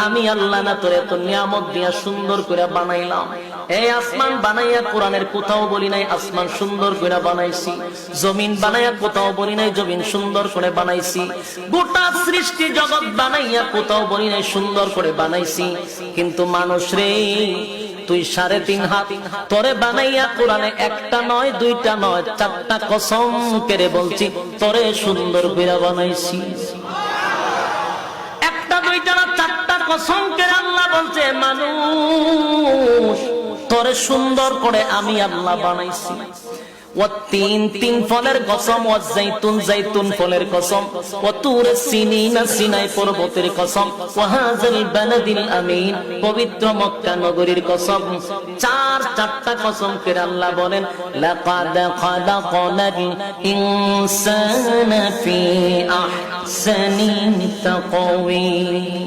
আমি আল্লাহ না তোরে তো নিয়ামত দিয়া সুন্দর করে বানাইলাম। এই আসমান বানাইয়া কোরআনের কোথাও বলি নাই আসমান সুন্দর করে বানাইছি, জমিন বানাইয়া কোথাও বলি নাই জমিন সুন্দর করে বানাইছি, গোটা সৃষ্টি জগৎ বানাইয়া কোথাও বলি নাই সুন্দর করে বানাইছি। কিন্তু মানুষ রে, তুই 3.5 হাত তোরে বানাইয়া কোরআনে একটা নয় দুইটা নয় 4টা কসম করে বলছি তোরে সুন্দর করে বানাইছি। একটা দুইটা না 4টা কসম করে আল্লাহ বলছে মানুষ তোরে সুন্দর করে আমি আল্লাহ বানাইছি। তিন ফলের কসম, জাইতুন ফলের কসম, সিনাই পর্বতের কসম, বালাদিল আমিন পবিত্র মক্কা নগরীর কসম। 4টা কসম করে আল্লাহ বলেন লাকাদ খালাকনাল ইনসানা ফি আহসানি তাকওয়িম।